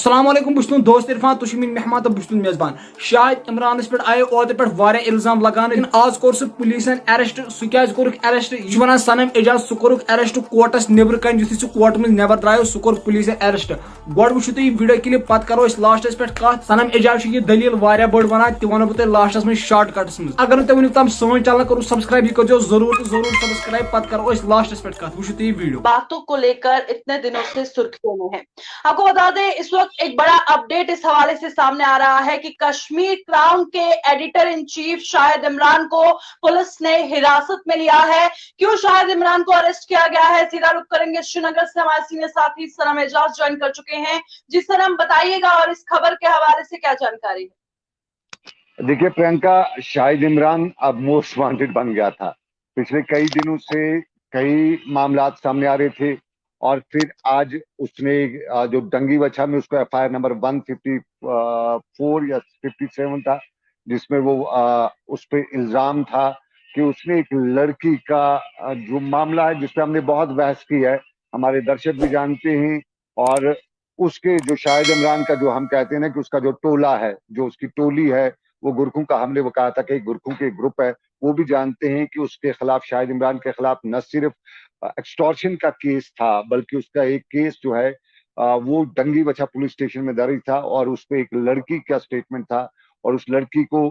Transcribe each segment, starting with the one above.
अस्सलाम वालेकुम बस दोस्त इरफान तुम मेरी मेहमान तो बस मेजबान शाहिद इमरान पे आए ओत पे वारे इल्जाम लगान लेकिन आज कोर सह पुलिसन अरेस्ट सह क्या कोर अरेस्ट यह वन सनम एजाज सह कोर अरेस्ट कोर्टस नबर कन युथ सह कोर्ट में नबर द्राव सह कोर पुलिस अरेस्ट गोड वो वीडियो क्लिप पत करो लास्टस पे कत सनम एजाज यह दलील वारिया बड़ वन तह वो बह लास्टस में शॉर्ट कट्स में अगर तुम वन तम सोन चैनल करो सब्सक्राइब यह करो जरूर सब्सक्राइब पत करो लास्टस पे कत वो वीडियो बातों को लेकर इतने दिनों से सुर्खियों में है। आपको बता दें इस वक्त एक बड़ा अपडेट इस हवाले से सामने आ रहा है कि कश्मीर क्राउन के editor in chief Shahid Imran को पुलिस ने हिरासत में लिया है। क्यों शाहिद इमरान को अरेस्ट किया गया है, सीधा रुख करेंगे श्रीनगर से हमारे सीनियर साथी सनम एजाज ज्वाइन कर चुके हैं। जी सनम बताइएगा और इस खबर के हवाले से क्या जानकारी है। देखिए प्रियंका, शाहिद इमरान अब मोस्ट वांटेड बन गया था। पिछले कई दिनों से कई मामला सामने आ रहे थे और फिर आज उसने जो डंगी बछा में उसको एफआईआर नंबर 154 या 57 था, जिसमें वो उस पर इल्जाम था कि उसने एक लड़की का जो मामला है जिसपे हमने बहुत बहस की है, हमारे दर्शक भी जानते हैं, और उसके जो शाहिद इमरान का जो हम कहते हैं ना कि उसका जो टोला है, जो उसकी टोली है, वो गुरखों का, हमने वो कहा था कि गुरखों के ग्रुप है, वो भी जानते हैं कि उसके खिलाफ, शाहिद इमरान के खिलाफ न सिर्फ एक्सटॉर्शन का केस था बल्कि उसका एक केस जो है वो डंगी बछा पुलिस स्टेशन में दर्ज था और उस पे एक लड़की का स्टेटमेंट था और उस लड़की को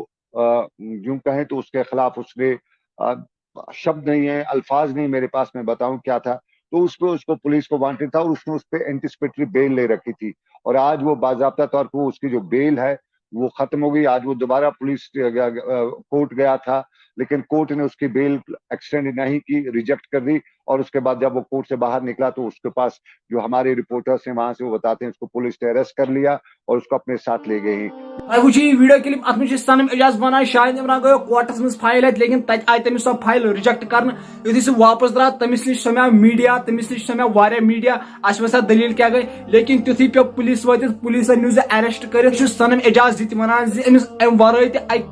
यूं कहें तो उसके खिलाफ उसने शब्द नहीं है, अल्फाज नहीं मेरे पास, मैं बताऊं क्या था, तो उस पे उसको पुलिस को वांटेड था और उसने उस पे एंटिसिपेटरी बेल ले रखी थी और आज वो बाकायदा तौर पर उसकी जो बेल है वो खत्म हो गई। आज वो दोबारा पुलिस कोर्ट गया था लेकिन कोर्ट ने उसकी बेल एक्सटेंड नहीं की, रिजेक्ट कर दी और उसके बाद जब वो कोर्ट से बाहर निकला तो उसके पास जो हमारे रिपोर्टर्स हैं वहां से वो बताते हैं उसको पुलिस ने अरेस्ट कर लिया और उसको अपने साथ ले गई। वीडियो क्लिप अत में सनम एजाज वन शाहिद इमरान गयो कोर्टस में फाइल लेकिन तत आई तमिस सो फाइल रिजेक्ट कर यु वापस द्राव तमिस नश सो मीडिया, तमिस नश सो वारिया मीडिया अस वसा दलील क्या गई, लेकिन तुथी पे पुलिस वात पुलिस न्यू अरेस्ट कर सनम एजाज दित वन अम वर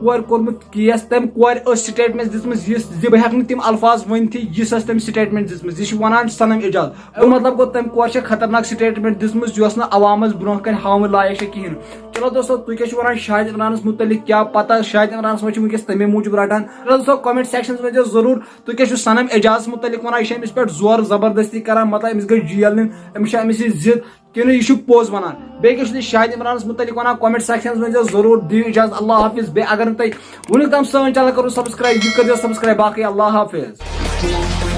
कोर कोर्मुत केस तम कोर स्टेटमेंट दित बह तम अल्फाज वन यह तम स्टेटमेंट दित यह वन सनम एजाज मतलब गो तम कोर खतरनाक स्टेटमेंट दित अवामस ब्रोह कन हावन लायक कहें। चलो दोस्तों तुम क्या वन शाहिद इमरान मुतलिक क्या पता, शाहिद इमरान वस तमे मूजूब रटान। दोस्तों कमेंट सेक्शन में जरूर तुम क्या सनम एजाज मुतलिक वन यह पे जोर जबरदस्ती करान, मतलब अमिस गई जेल नीन, अमिस जिद कि यह पोज वन बे शाहिद इमरान मुतलिक वन कमेंट सेक्शन में जरूर दियो इजाजत। अल्लाह हाफिज। बे अगर तुम वन तम सन चैनल करो सब्सक्राइब, यह कर सब्सक्राइब। बाकी अल्लाह हाफिज।